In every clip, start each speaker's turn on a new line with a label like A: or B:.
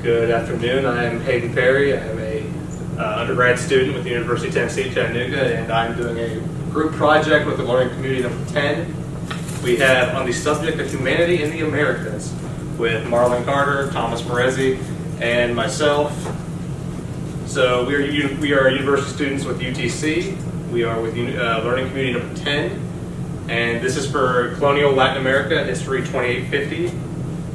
A: Good afternoon. I am Hayden Perry. I am a undergrad student with the University of Tennessee, Chattanooga, and I'm doing a group project with the learning community number 10. We have on the subject of humanity in the Americas with Marlon Carter, Thomas Morenzi, and myself. So we are university students with UTC. We are with learning community number 10, and this is for Colonial Latin America History 2850.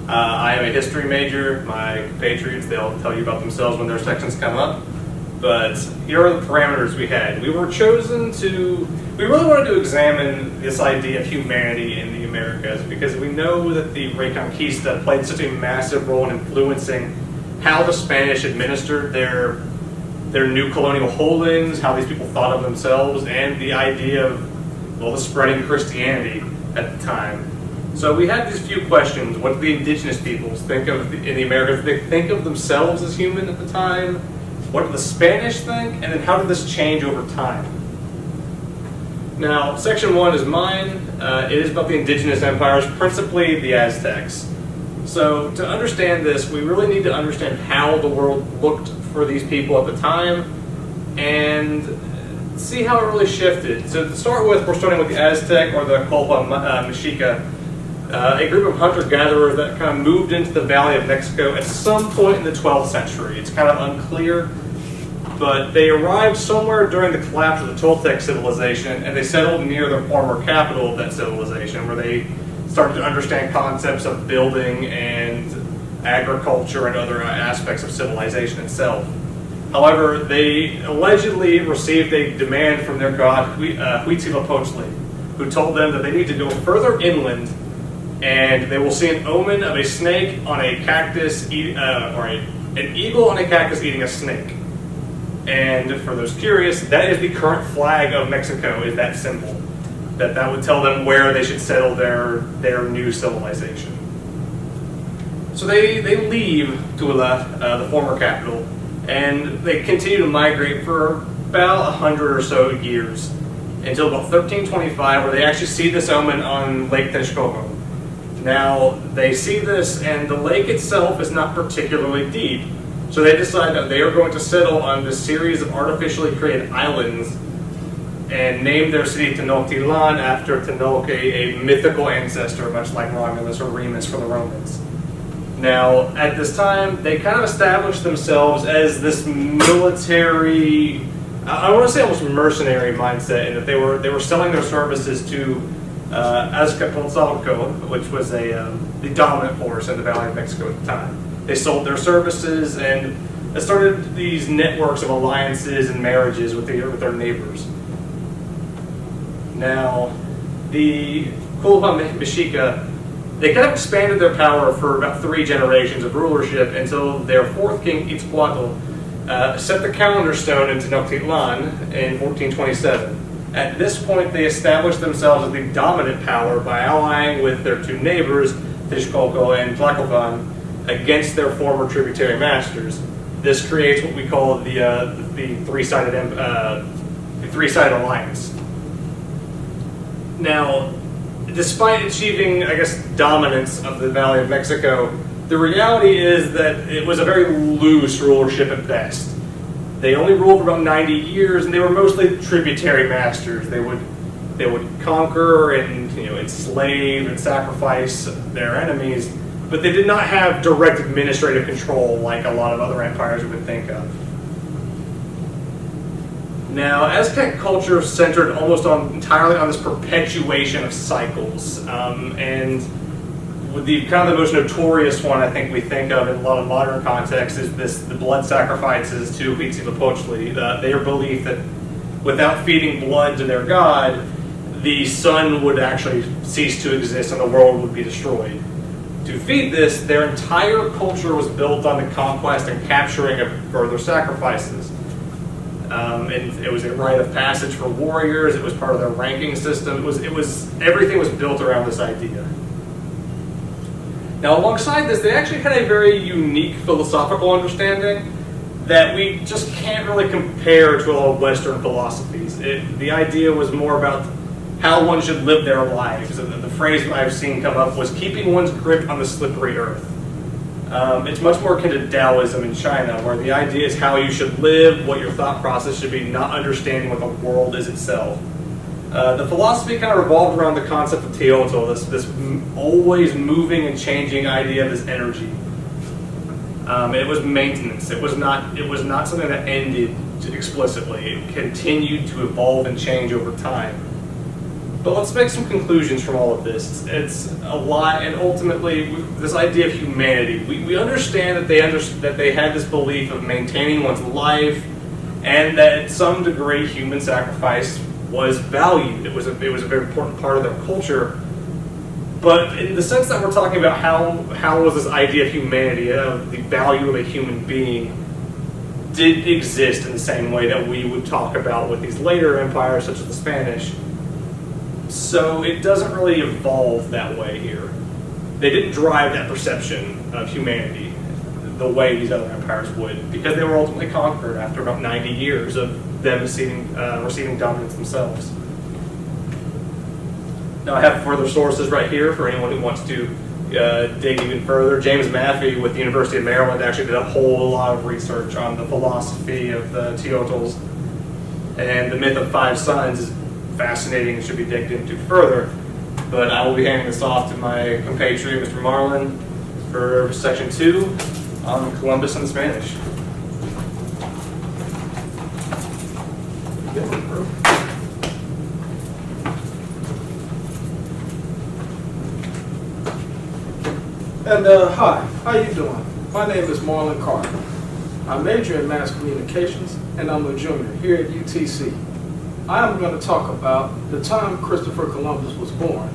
A: I am a history major. My compatriots, they'll tell you about themselves when their sections come up. But here are the parameters we had. We really wanted to examine this idea of humanity in the Americas because we know that the Reconquista played such a massive role in influencing how the Spanish administered their new colonial holdings, how these people thought of themselves, and the idea of, well, the spreading Christianity at the time. So we had these few questions. What did the indigenous peoples think of in the Americas? Did they think of themselves as human at the time? What did the Spanish think? And then how did this change over time? Now, section 1 is mine. It is about the indigenous empires, principally the Aztecs. So to understand this, we really need to understand how the world looked for these people at the time and see how it really shifted. So to start with, we're starting with the Aztec, or the Culpa Mexica, a group of hunter-gatherers that kind of moved into the Valley of Mexico at some point in the 12th century. It's kind of unclear, but they arrived somewhere during the collapse of the Toltec civilization, and they settled near the former capital of that civilization, where they started to understand concepts of building and agriculture and other aspects of civilization itself. However, they allegedly received a demand from their god Huitzilopochtli, who told them that they need to go further inland, and they will see an omen of a snake on a cactus, an eagle on a cactus eating a snake. And for those curious, that is the current flag of Mexico, is that symbol. That would tell them where they should settle their new civilization. So they leave Tula, the former capital, and they continue to migrate for about 100 or so years, until about 1325, where they actually see this omen on Lake Texcoco. Now, they see this, and the lake itself is not particularly deep, so they decide that they are going to settle on this series of artificially created islands and name their city Tenochtitlan after Tenoch, a mythical ancestor, much like Romulus or Remus for the Romans. Now, at this time, they kind of established themselves as this military, I want to say almost mercenary mindset, in that they were selling their services to Azcapotzalco, which was the dominant force in the Valley of Mexico at the time. They sold their services, and it started these networks of alliances and marriages with their neighbors. Now, the Culpa Mexica, they kind of expanded their power for about 3 generations of rulership until their 4th king, Itzcuatl, set the calendar stone in Tenochtitlan in 1427. At this point, they established themselves as the dominant power by allying with their 2 neighbors, Texcoco and Tlacopan, against their former tributary masters. This creates what we call the three-sided alliance. Now, despite achieving, I guess, dominance of the Valley of Mexico, the reality is that it was a very loose rulership at best. They only ruled for about 90 years, and they were mostly tributary masters. They would conquer and enslave and sacrifice their enemies, but they did not have direct administrative control like a lot of other empires we would think of. Now, Aztec culture centered almost entirely on this perpetuation of cycles, and the kind of the most notorious one I think we think of in a lot of modern contexts is the blood sacrifices to Huitzilopochtli. Their belief that without feeding blood to their god, the sun would actually cease to exist and the world would be destroyed. To feed this, their entire culture was built on the conquest and capturing of further sacrifices. And it was a rite of passage for warriors. It was part of their ranking system. Everything was built around this idea. Now, alongside this, they actually had a very unique philosophical understanding that we just can't really compare to a lot of Western philosophies. The idea was more about how one should live their lives. And the phrase that I've seen come up was keeping one's grip on the slippery earth. It's much more akin to Taoism in China, where the idea is how you should live, what your thought process should be, not understanding what the world is itself. The philosophy kind of revolved around the concept of Teotl, this always moving and changing idea of this energy. It was maintenance. It was not something that ended explicitly. It continued to evolve and change over time. But let's make some conclusions from all of this. It's a lot, and ultimately, this idea of humanity. We understand that they had this belief of maintaining one's life, and that at some degree, human sacrifice was valued. It was a very important part of their culture. But in the sense that we're talking about how was this idea of humanity, of the value of a human being, did exist in the same way that we would talk about with these later empires, such as the Spanish. So it doesn't really evolve that way here. They didn't drive that perception of humanity the way these other empires would, because they were ultimately conquered after about 90 years of them receiving dominance themselves. Now I have further sources right here for anyone who wants to dig even further. James Maffei with the University of Maryland actually did a whole lot of research on the philosophy of the Teotls, and the myth of five sons is fascinating and should be digged into further. But I will be handing this off to my compatriot, Mr. Marlon, for section 2 on Columbus and the Spanish.
B: And hi, how you doing? My name is Marlon Carter. I major in mass communications, and I'm a junior here at UTC. I am going to talk about the time Christopher Columbus was born,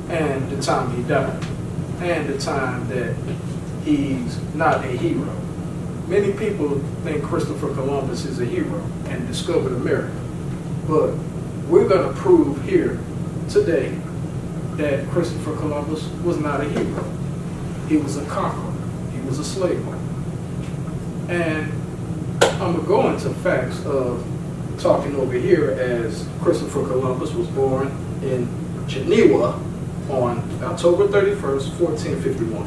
B: and the time he died, and the time that he's not a hero. Many people think Christopher Columbus is a hero and discovered America, but we're going to prove here today that Christopher Columbus was not a hero. He was a conqueror. He was a slave owner. And I'm going to go into facts of talking over here as Christopher Columbus was born in Geneva on October 31st, 1451.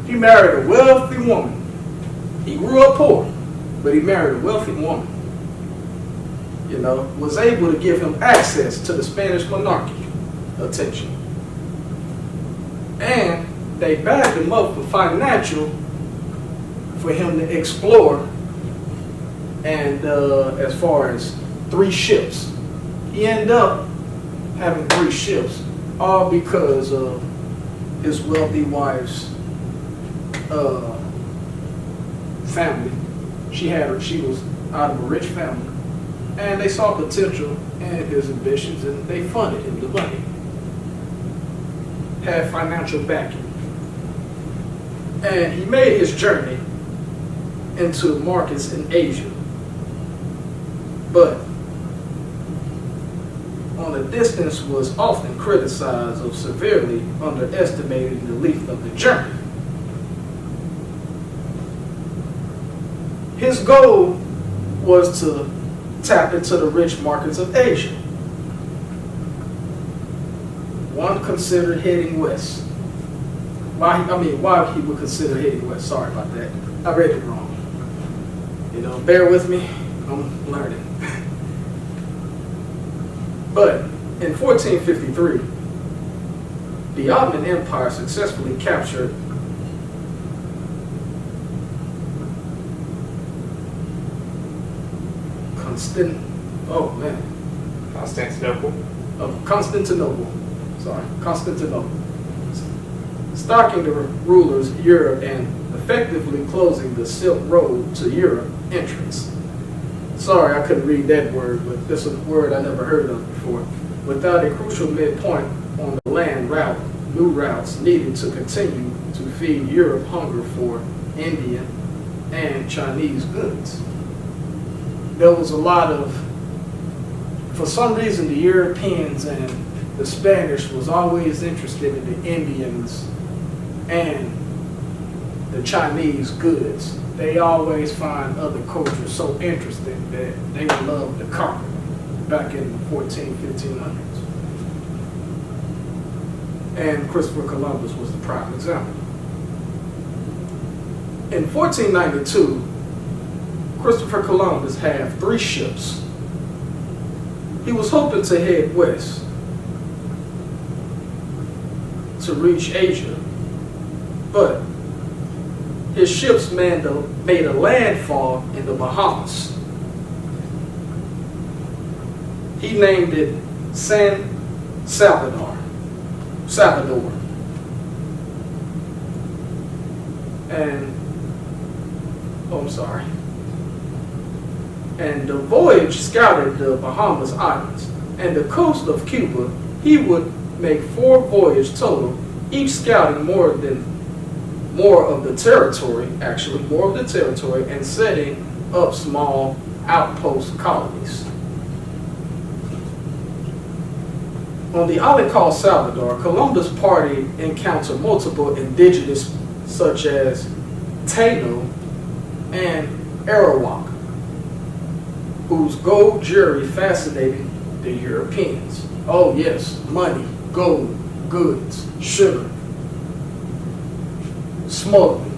B: He married a wealthy woman. He grew up poor, but he married a wealthy woman. You know, was able to give him access to the Spanish monarchy. Attention. And they backed him up for financial for him to explore, and as far as 3 ships. He ended up having 3 ships, all because of his wealthy wife's family. She was out of a rich family, and they saw potential in his ambitions, and they funded him the money. Had financial backing. And he made his journey into markets in Asia. But on a distance was often criticized of severely underestimating the length of the journey. His goal was to tap into the rich markets of Asia. One considered heading west. Why he would consider heading west. Sorry about that. I read it wrong. You know, bear with me. I'm learning. But in 1453, the Ottoman Empire successfully captured Constantinople. Stalking the rulers of Europe and effectively closing the Silk Road to Europe entrance. Sorry, I couldn't read that word, but this is a word I never heard of before. Without a crucial midpoint on the land route, new routes needed to continue to feed Europe hunger for Indian and Chinese goods. There was a lot of, for some reason, the Europeans and the Spanish was always interested in the Indians and the Chinese goods. They always find other cultures so interesting that they would love to conquer back in the 1500s. And Christopher Columbus was the prime example. In 1492, Christopher Columbus had 3 ships. He was hoping to head west to reach Asia, but his ships made a landfall in the Bahamas. He named it San Salvador. And the voyage scouted the Bahamas Islands and the coast of Cuba. He would make 4 voyages total, each scouting more of the territory, and setting up small outpost colonies. On the island called Salvador, Columbus' party encountered multiple indigenous such as Taino and Arawak, whose gold jewelry fascinated the Europeans. Oh yes, money, gold, goods, sugar, smuggling.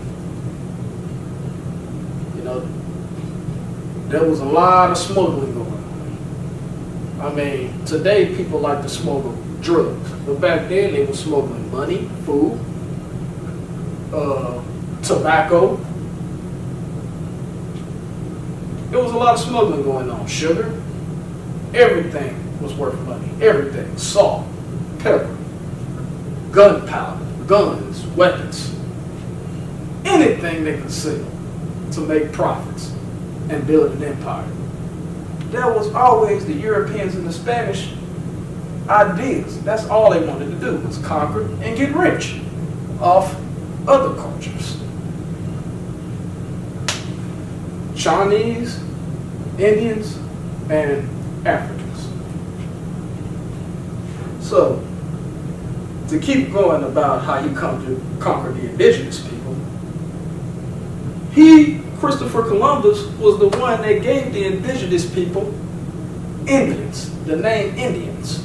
B: You know, there was a lot of smuggling going on. I mean, today people like to smuggle drugs, but back then they were smuggling money, food, tobacco. There was a lot of smuggling going on. Sugar, everything was worth money. Everything, salt, pepper, gunpowder, guns, weapons, anything they could sell to make profits and build an empire. That was always the Europeans and the Spanish ideas. That's all they wanted to do, was conquer and get rich off other cultures. Chinese, Indians, and Africans. So, to keep going about how he conquered the indigenous people, Christopher Columbus, was the one that gave the indigenous people Indians, the name Indians.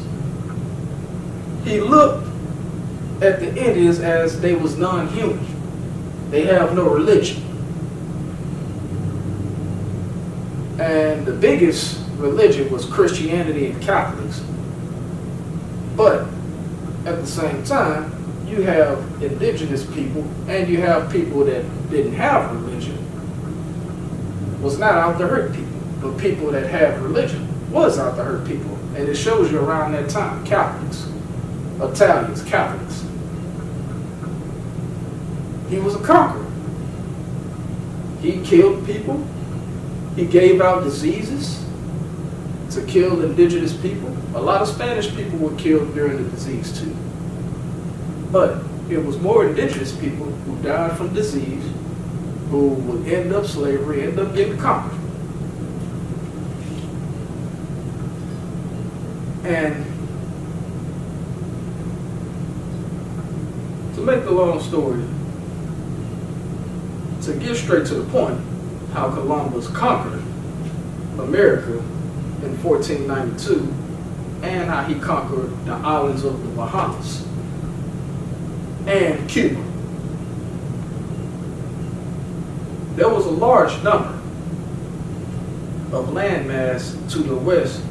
B: He looked at the Indians as they was non-human. They have no religion. And the biggest religion was Christianity and Catholics. But at the same time, you have indigenous people and you have people that didn't have religion, was not out to hurt people. But people that have religion was out to hurt people. And it shows you around that time, Catholics, Italians, Catholics. He was a conqueror. He killed people. He gave out diseases to kill indigenous people. A lot of Spanish people were killed during the disease too. But it was more indigenous people who died from disease, who would end up slavery, end up getting conquered. And to make the long story, to get straight to the point, how Columbus conquered America in 1492 and how he conquered the islands of the Bahamas and Cuba. There was a large number of landmass to the west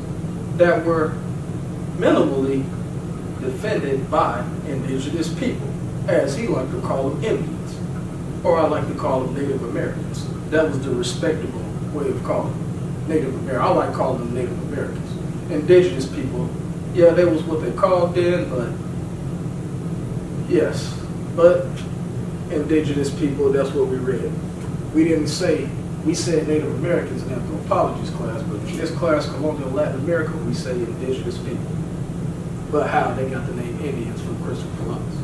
B: that were minimally defended by indigenous people, as he liked to call them Indians, or I like to call them Native Americans. That was the respectable way of calling them Native Americans. I like calling them Native Americans. Indigenous people, yeah, that was what they called then, but yes, but indigenous people, that's what we read. We didn't say, we said Native Americans in anthropology's class, but in this class, Colonial Latin America, we say indigenous people. But how they got the name Indians from Christopher Columbus.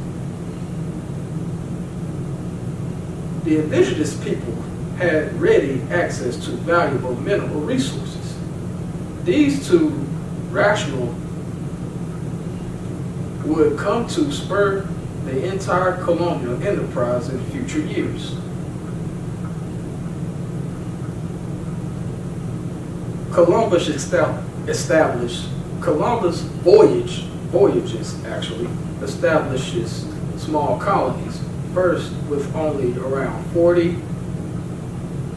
B: The indigenous people had ready access to valuable mineral resources. These two rational would come to spur the entire colonial enterprise in future years. Columbus voyages establishes small colonies, first with only around 40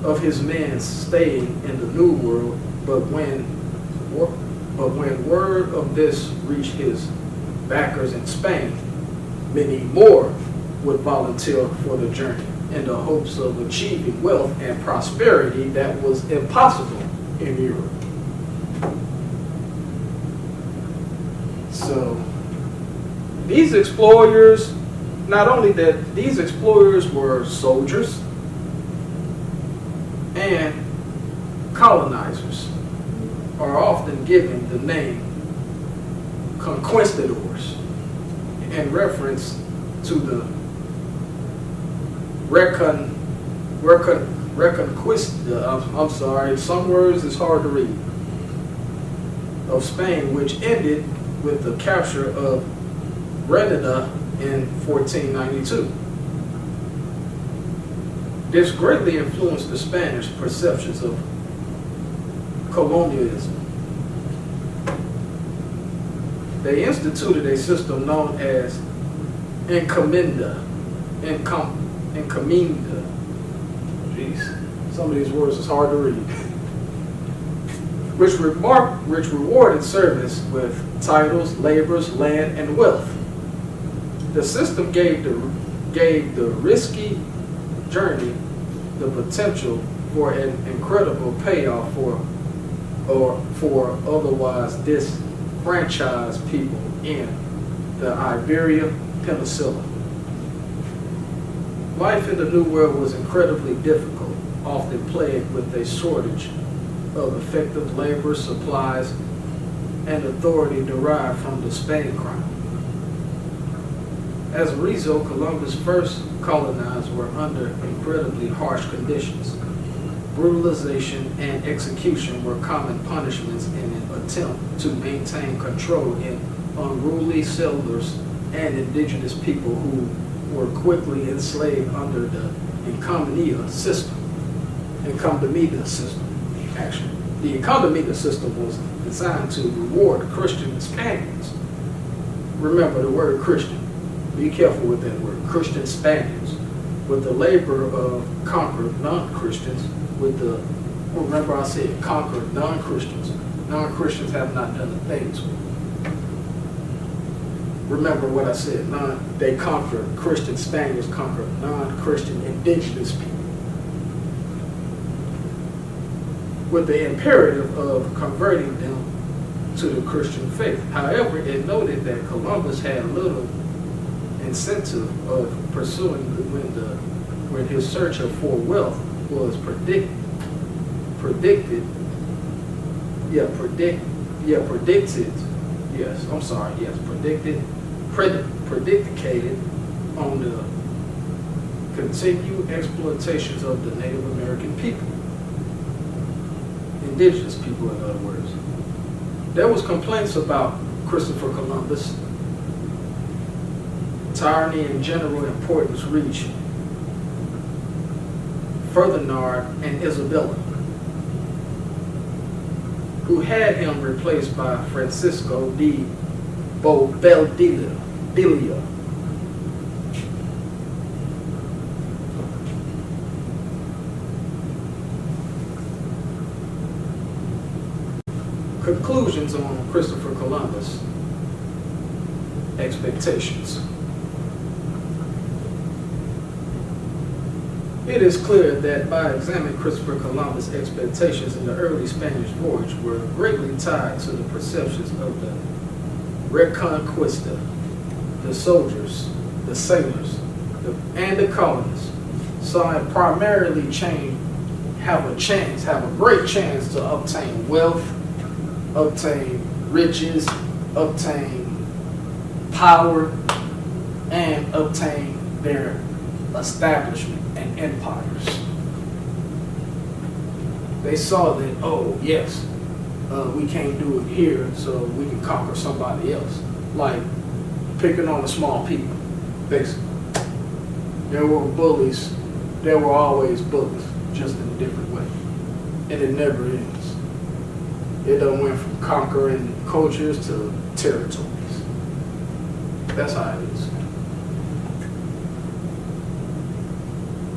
B: of his men staying in the New World, but when word of this reached his backers in Spain, many more would volunteer for the journey in the hopes of achieving wealth and prosperity that was impossible in Europe. So these explorers, not only that these explorers were soldiers and colonizers, are often given the name conquistadors in reference to the reconquista, I'm sorry, some words is hard to read, of Spain, which ended with the capture of Granada in 1492. This greatly influenced the Spanish perceptions of colonialism. They instituted a system known as encomienda. Jeez, some of these words is hard to read. which rewarded service with titles, labors, land, and wealth. The system gave the risky journey the potential for an incredible payoff for otherwise disfranchised people in the Iberia Peninsula. Life in the New World was incredibly difficult, often plagued with a shortage of effective labor, supplies, and authority derived from the Spanish crown. As a result, Columbus' first colonizers were under incredibly harsh conditions. Brutalization and execution were common punishments in an attempt to maintain control in unruly settlers and indigenous people who were quickly enslaved under the encomienda system. Actually. The encomienda system was designed to reward Christian Spaniards. Remember the word Christian. Be careful with that word, Christian Spaniards, with the labor of conquered non-Christians, remember I said conquered non-Christians. Non-Christians have not done a thing to them. Remember what I said, they conquered, Christian Spaniards conquered non-Christian indigenous people, with the imperative of converting them to the Christian faith. However, it noted that Columbus had little incentive of pursuing when his search for wealth was predicted, predicated on the continued exploitations of the Native American people, indigenous people in other words. There was complaints about Christopher Columbus, tyranny and general importance reached Ferdinand and Isabella, who had him replaced by Francisco de Bobadilla. Conclusions on Christopher Columbus expectations. It is clear that by examining Christopher Columbus' expectations in the early Spanish voyage were greatly tied to the perceptions of the Reconquista, the soldiers, the sailors, and the colonists saw it primarily have a great chance to obtain wealth, obtain riches, obtain power, and obtain their establishment and empires. They saw that, oh yes, we can't do it here, so we can conquer somebody else. Like picking on the small people, basically. There were bullies, there were always bullies, just in a different way. And it never ends. It done went from conquering cultures to territories. That's how it is.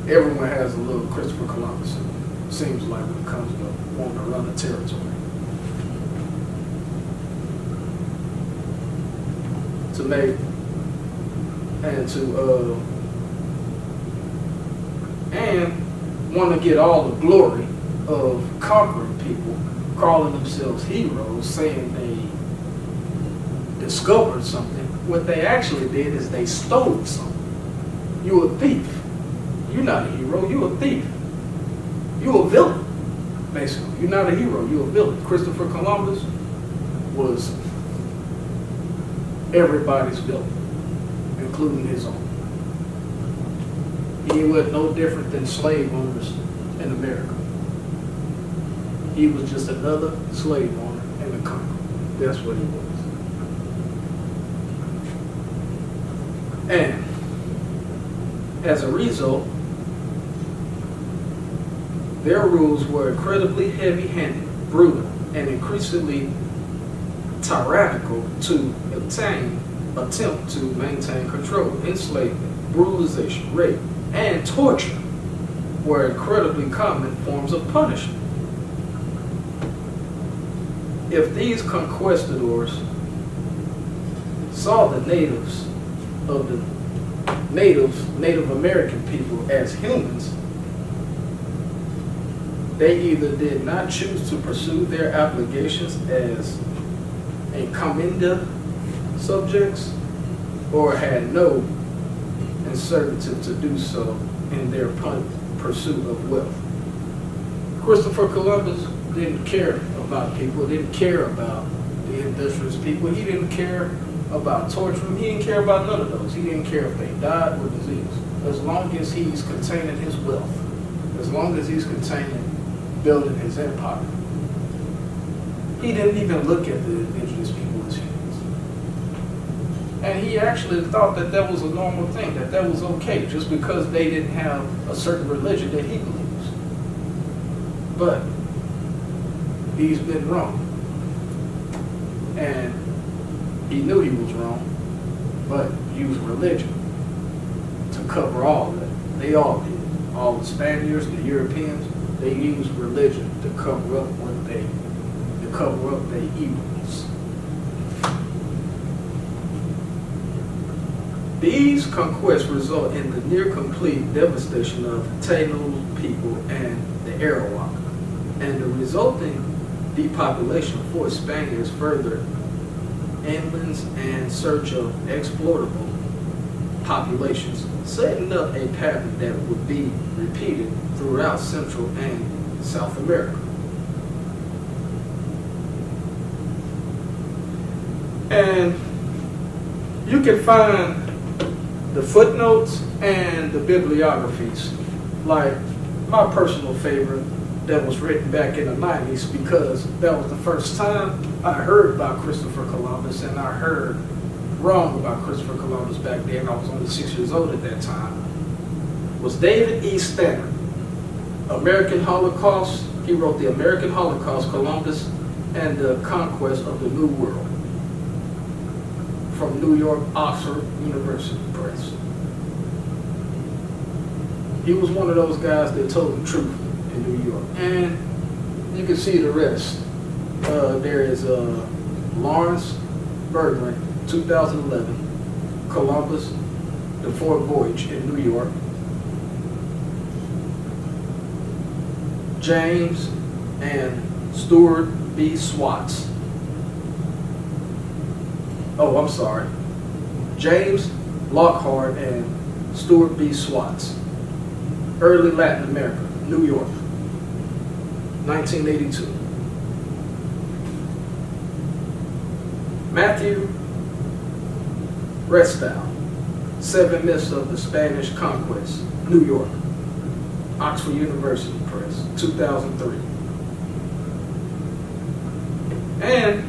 B: Everyone has a little Christopher Columbus in them. seems like when it comes to wanting to run a territory. To make and want to get all the glory of conquering people, calling themselves heroes, saying they discovered something. What they actually did is they stole something. You're a thief. You're not a hero, you're a thief. You're a villain, basically. You're not a hero, you're a villain. Christopher Columbus was everybody's villain, including his own. He was no different than slave owners in America. He was just another slave owner in the country. That's what he was. And as a result, their rules were incredibly heavy-handed, brutal, and increasingly tyrannical to attempt to maintain control. Enslavement, brutalization, rape, and torture were incredibly common forms of punishment. If these conquistadors saw the natives of the Native American people as humans, they either did not choose to pursue their obligations as encomienda subjects or had no incentive to do so in their pursuit of wealth. Christopher Columbus didn't care about people, didn't care about the industrious people, he didn't care about torturing, he didn't care about none of those. He didn't care if they died or disease. As long as he's containing his wealth, as long as he's containing building his empire. He didn't even look at the indigenous people as humans. And he actually thought that that was a normal thing, that that was okay, just because they didn't have a certain religion that he believes. But he's been wrong. And he knew he was wrong, but used religion to cover all of it. They all did. All the Spaniards, the Europeans, they used religion to cover up their evils. These conquests result in the near complete devastation of Taino people and the Arawak, and the resulting depopulation forced Spaniards further inlands in search of exploitable populations, setting up a pattern that would be repeated throughout Central and South America. And you can find the footnotes and the bibliographies, like my personal favorite that was written back in the 90s, because that was the first time I heard about Christopher Columbus, and I heard wrong about Christopher Columbus back then. I was only 6 years old at that time. Was David E. Stannard, American Holocaust. He wrote The American Holocaust, Columbus and the Conquest of the New World, from New York, Oxford University Press. He was one of those guys that told the truth in New York. And you can see the rest. There is Lawrence Berglund, 2011, Columbus, The Fourth Voyage in New York. James and Stuart B. Swats. Oh, I'm sorry. James Lockhart and Stuart B. Swats. Early Latin America, New York, 1982. Matthew Restow, 7 Myths of the Spanish Conquest, New York, Oxford University Press, 2003. And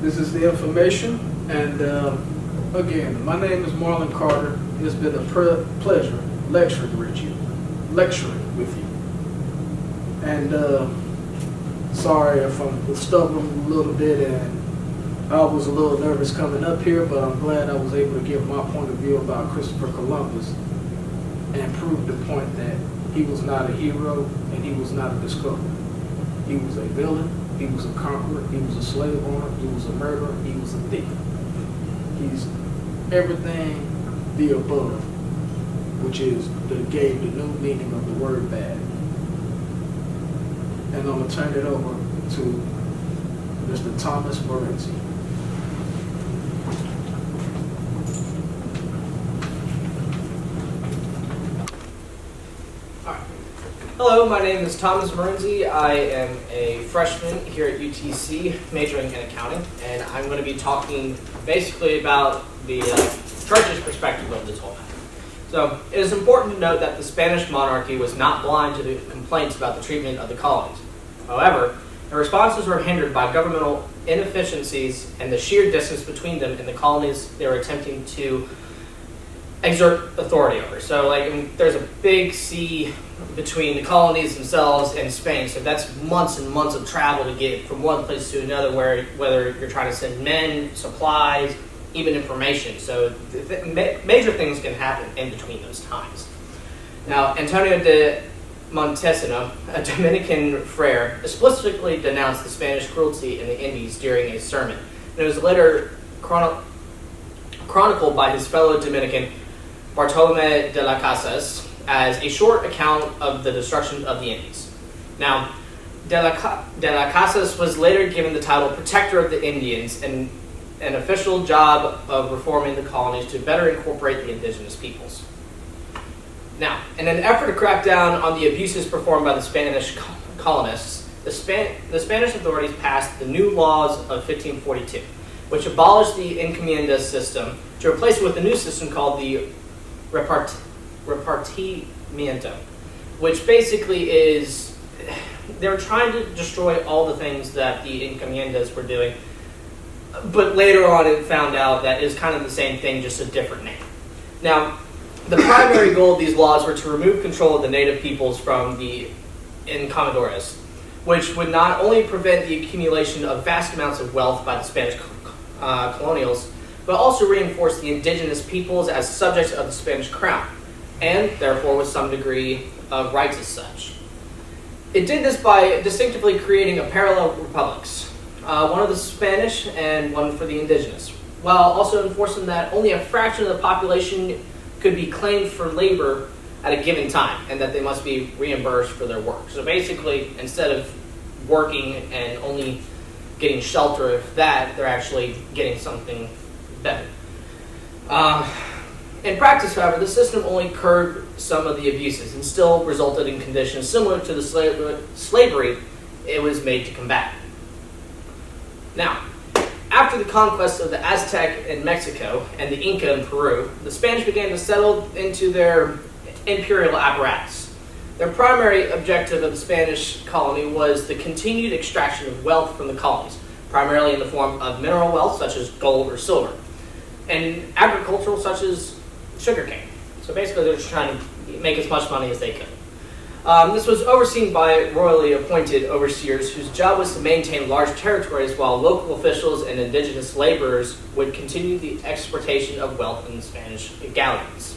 B: this is the information. And again, my name is Marlon Carter. It's been a pleasure lecturing with you. And sorry if I'm stumbling a little bit, and I was a little nervous coming up here, but I'm glad I was able to give my point of view about Christopher Columbus and prove the point that He was not a hero, and he was not a discoverer. He was a villain, he was a conqueror, he was a slave owner, he was a murderer, he was a thief. He's everything the above, which is that gave the new meaning of the word bad. And I'm going to turn it over to Mr. Thomas Morenzi.
C: Hello, my name is Thomas Morenzi. I am a freshman here at UTC, majoring in accounting, and I'm going to be talking basically about the church's perspective of this whole matter. So, it is important to note that the Spanish monarchy was not blind to the complaints about the treatment of the colonies. However, the responses were hindered by governmental inefficiencies and the sheer distance between them and the colonies they were attempting to exert authority over. So, there's a big sea between the colonies themselves and Spain, so that's months and months of travel to get from one place to another, whether you're trying to send men, supplies, even information. So major things can happen in between those times. Now, Antonio de Montesino, a Dominican friar, explicitly denounced the Spanish cruelty in the Indies during a sermon. And it was later chronicled by his fellow Dominican Bartolome de las Casas as a short account of the destruction of the Indies. Now, de las Casas was later given the title Protector of the Indians and an official job of reforming the colonies to better incorporate the indigenous peoples. Now, in an effort to crack down on the abuses performed by the Spanish colonists, the Spanish authorities passed the new laws of 1542, which abolished the encomienda system to replace it with a new system called the repartimiento, which basically is, they were trying to destroy all the things that the encomiendas were doing, but later on it found out that it's kind of the same thing, just a different name. Now, the primary goal of these laws were to remove control of the native peoples from the encomendores, which would not only prevent the accumulation of vast amounts of wealth by the Spanish colonials, but also reinforce the indigenous peoples as subjects of the Spanish crown, and therefore with some degree of rights as such. It did this by distinctively creating a parallel republics, one of the Spanish and one for the indigenous, while also enforcing that only a fraction of the population could be claimed for labor at a given time, and that they must be reimbursed for their work. So basically, instead of working and only getting shelter of that, they're actually getting something better. In practice, however, the system only curbed some of the abuses and still resulted in conditions similar to the slavery it was made to combat. Now, after the conquest of the Aztec in Mexico and the Inca in Peru, the Spanish began to settle into their imperial apparatus. Their primary objective of the Spanish colony was the continued extraction of wealth from the colonies, primarily in the form of mineral wealth such as gold or silver, and agricultural such as sugarcane. So basically they're just trying to make as much money as they could. This was overseen by royally appointed overseers whose job was to maintain large territories while local officials and indigenous laborers would continue the exportation of wealth in the Spanish galleons.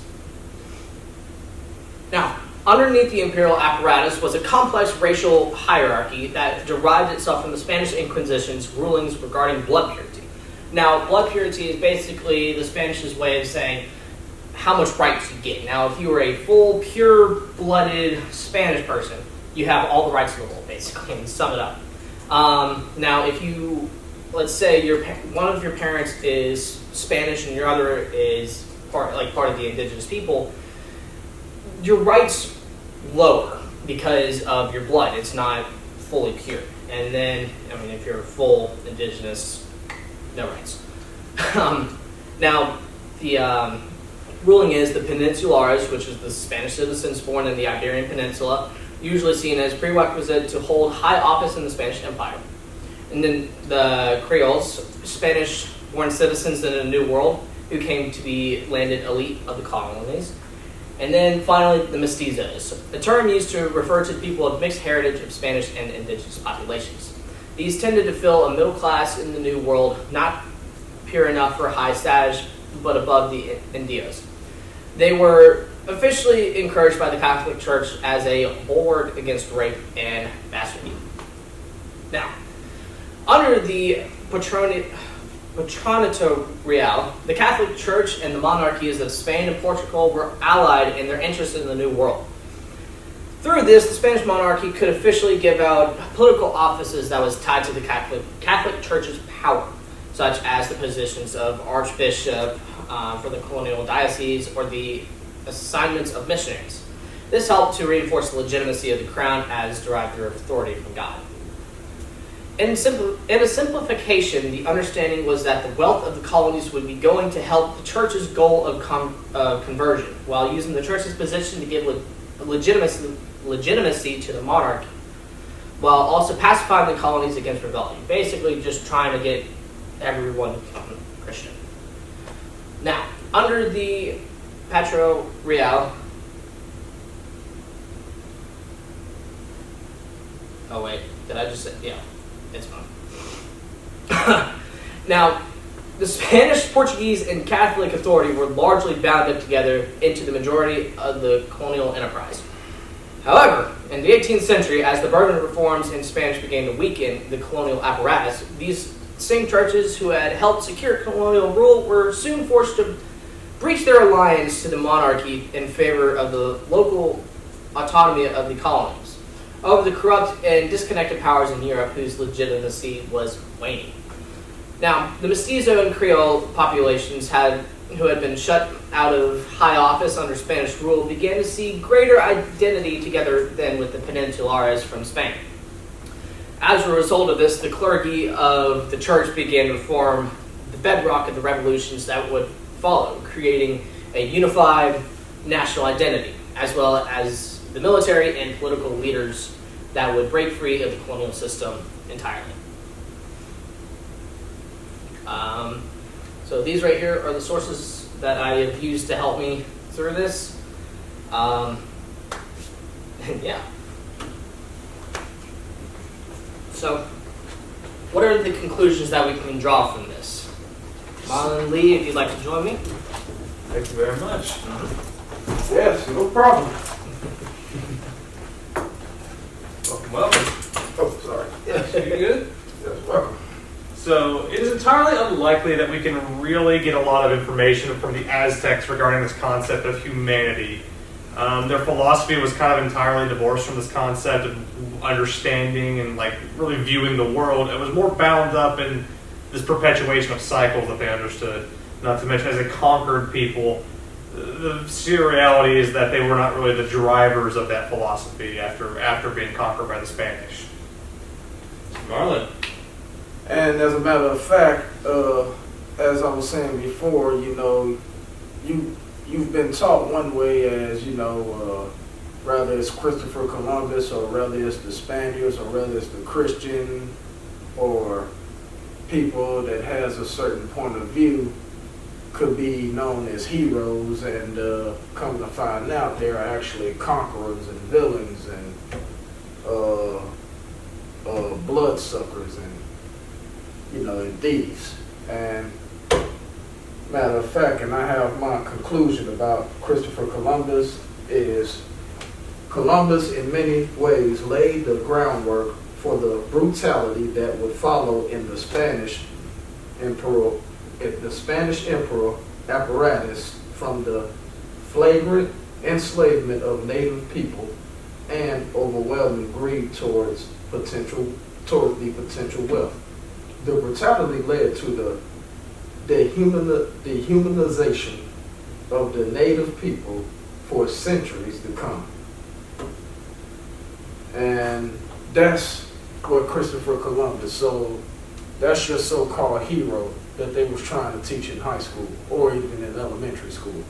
C: Now, underneath the imperial apparatus was a complex racial hierarchy that derived itself from the Spanish Inquisition's rulings regarding blood purity. Now, blood purity is basically the Spanish's way of saying how much rights you get. Now, if you were a full, pure-blooded Spanish person, you have all the rights in the world, basically, and sum it up. Now, if you, let's say one of your parents is Spanish and your other is part of the indigenous people, your rights lower because of your blood. It's not fully pure. And then, if you're full indigenous, no rights. Now, the ruling is the peninsulares, which is the Spanish citizens born in the Iberian Peninsula, usually seen as prerequisite to hold high office in the Spanish Empire. And then the Creoles, Spanish-born citizens in the New World, who came to be landed elite of the colonies. And then finally, the mestizos, a term used to refer to people of mixed heritage of Spanish and indigenous populations. These tended to fill a middle class in the New World, not pure enough for high status, but above the Indios. They were officially encouraged by the Catholic Church as a bulwark against rape and bastardy. Now, under the Patronato Real, the Catholic Church and the monarchies of Spain and Portugal were allied in their interest in the New World. Through this, the Spanish monarchy could officially give out political offices that was tied to the Catholic Church's power, such as the positions of archbishop for the colonial diocese or the assignments of missionaries. This helped to reinforce the legitimacy of the crown as derived through authority from God. In a simplification, the understanding was that the wealth of the colonies would be going to help the church's goal of conversion, while using the church's position to give legitimacy to the monarchy, while also pacifying the colonies against rebellion. Basically, just trying to get everyone to become Christian. Now, under the Patro Real, oh wait, did I just say, yeah, it's fine. Now, the Spanish, Portuguese, and Catholic authority were largely bound up together into the majority of the colonial enterprise. However, in the 18th century, as the Bourbon reforms in Spanish began to weaken the colonial apparatus, these same churches who had helped secure colonial rule were soon forced to breach their alliance to the monarchy in favor of the local autonomy of the colonies over the corrupt and disconnected powers in Europe whose legitimacy was waning. Now, the Mestizo and Creole populations who had been shut out of high office under Spanish rule began to see greater identity together than with the Peninsulares from Spain. As a result of this, the clergy of the church began to form the bedrock of the revolutions that would follow, creating a unified national identity, as well as the military and political leaders that would break free of the colonial system entirely. So these right here are the sources that I have used to help me through this. Yeah. So, what are the conclusions that we can draw from this? Marlon, Lee, if you'd like to join me.
A: Thank you very much.
B: Yes, no problem.
A: Welcome.
B: Oh, sorry.
A: Yes, you good?
B: Yes, welcome.
A: So, it is entirely unlikely that we can really get a lot of information from the Aztecs regarding this concept of humanity. Their philosophy was kind of entirely divorced from this concept of understanding and like really viewing the world. It was more bound up in this perpetuation of cycles that they understood. Not to mention, as a conquered people, the sheer reality is that they were not really the drivers of that philosophy after being conquered by the Spanish. Marlon.
B: And as a matter of fact, as I was saying before, you know, you've been taught one way as, you know, rather it's Christopher Columbus or rather it's the Spaniards or rather it's the Christian or people that has a certain point of view could be known as heroes, and come to find out they're actually conquerors and villains and bloodsuckers and, you know, and thieves. And matter of fact, and I have my conclusion about Christopher Columbus, is Columbus in many ways laid the groundwork for the brutality that would follow in the Spanish emperor apparatus, from the flagrant enslavement of native people and overwhelming greed towards the potential wealth. The brutality led to the dehumanization of the native people for centuries to come. And that's what Christopher Columbus, so that's your so-called hero that they was trying to teach in high school or even in elementary school.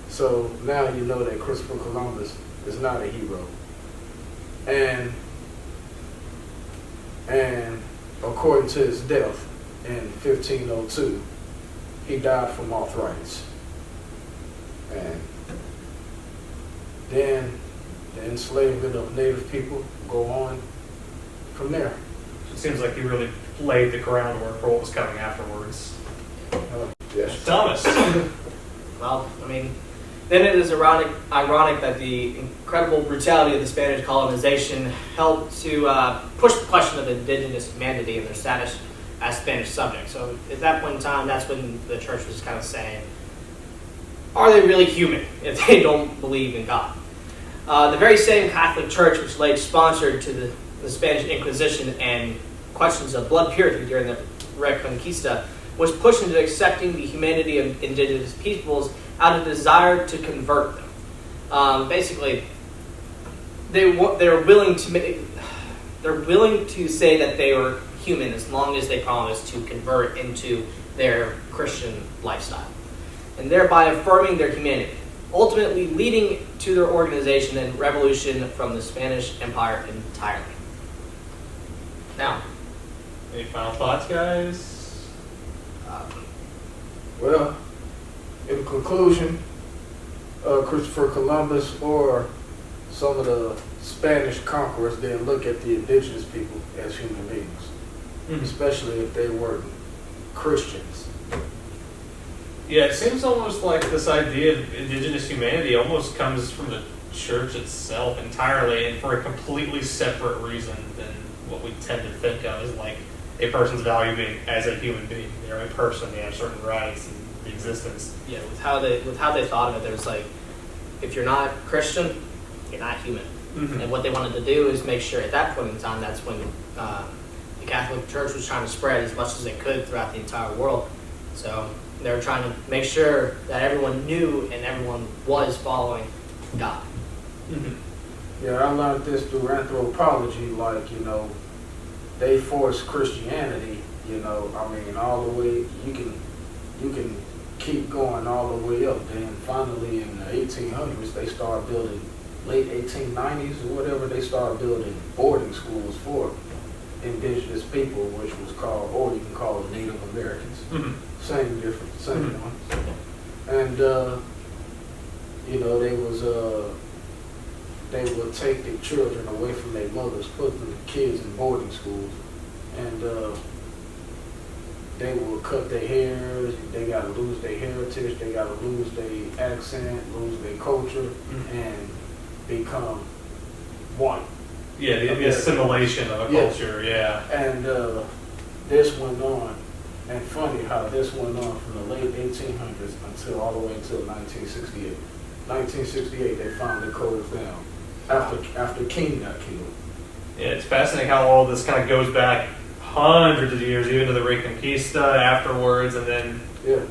B: So now you know that Christopher Columbus is not a hero. And according to his death in 1502, he died from arthritis. And then the enslavement of native people go on from there.
A: It seems like he really laid the groundwork for what was coming afterwards.
B: Yes.
A: Thomas.
C: Well, I mean, Then it is ironic that the incredible brutality of the Spanish colonization helped to push the question of indigenous humanity and their status as Spanish subjects. So at that point in time, that's when the church was kind of saying, are they really human if they don't believe in God? The very same Catholic Church which laid sponsor to the Spanish Inquisition and questions of blood purity during the Reconquista was pushed into accepting the humanity of indigenous peoples out of desire to convert them. Basically, they're willing to say that they were human as long as they promise to convert into their Christian lifestyle, and thereby affirming their humanity, ultimately leading to their organization and revolution from the Spanish Empire entirely. Now,
A: Any final thoughts, guys?
B: Well, in conclusion, Christopher Columbus or some of the Spanish conquerors didn't look at the indigenous people as human beings, especially if they weren't Christians.
A: Yeah, it seems almost like this idea of indigenous humanity almost comes from the church itself entirely, and for a completely separate reason than what we tend to think of as like a person's value being as a human being. They're a person, they have certain rights and existence.
C: yeah, with how they thought of it, there's like, if you're not Christian, you're not human.
A: Mm-hmm.
C: And what they wanted to do is make sure at that point in time, that's when the Catholic Church was trying to spread as much as it could throughout the entire world. So they were trying to make sure that everyone knew and everyone was following God.
A: Mm-hmm.
B: Yeah, I learned this through anthropology, like, they forced Christianity, all the way, you can keep going all the way up. Then finally in the 1800s, they started building, late 1890s or whatever, they started building boarding schools for indigenous people, which was called, or you can call it Native Americans.
A: Mm-hmm.
B: Same difference, same one. And, they would take the children away from their mothers, put the kids in boarding schools, and they will cut their hair, they got to lose their heritage, they got to lose their accent, lose their culture, and become white.
A: Yeah, the assimilation of a culture, yeah.
B: And this went on, and funny how this went on from the late 1800s until all the way until 1968. 1968, they finally closed down after King got killed.
A: Yeah, it's fascinating how all this kind of goes back hundreds of years, even to the Reconquista afterwards, and then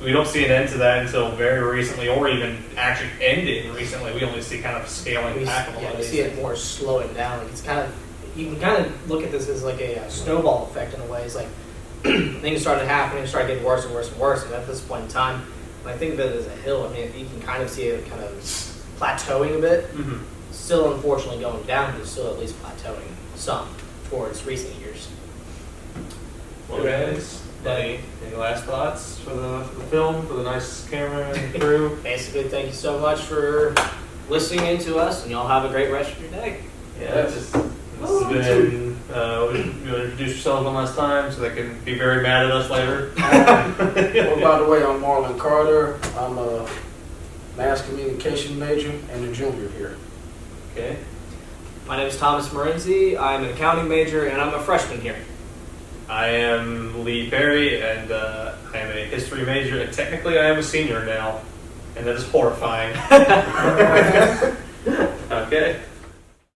A: we don't see an end to that until very recently, or even actually ending recently. We only see kind of scaling back a lot of
C: we
A: these
C: see it
A: things.
C: more slowing down. Like, it's kind of, you can kind of look at this as like a snowball effect in a way. It's like things started happening, started getting worse and worse and worse, and at this point in time, when I think of it as a hill, I mean, you can kind of see it kind of plateauing a bit.
A: Mm-hmm.
C: Still, unfortunately, going down, but still at least plateauing some towards recent years.
A: Well, guys, any last thoughts for the film, for the nice camera and crew?
C: Basically, thank you so much for listening in to us, and y'all have a great rest of your day.
A: Yeah, this has been, you want to introduce yourselves one last time so they can be very mad at us later.
B: Well, by the way, I'm Marlon Carter. I'm a mass communication major and a junior here.
A: Okay.
C: My name is Thomas Morenzi. I'm an accounting major, and I'm a freshman here.
A: I am Lee Perry, and I am a history major, and technically I am a senior now, and that is horrifying. Okay.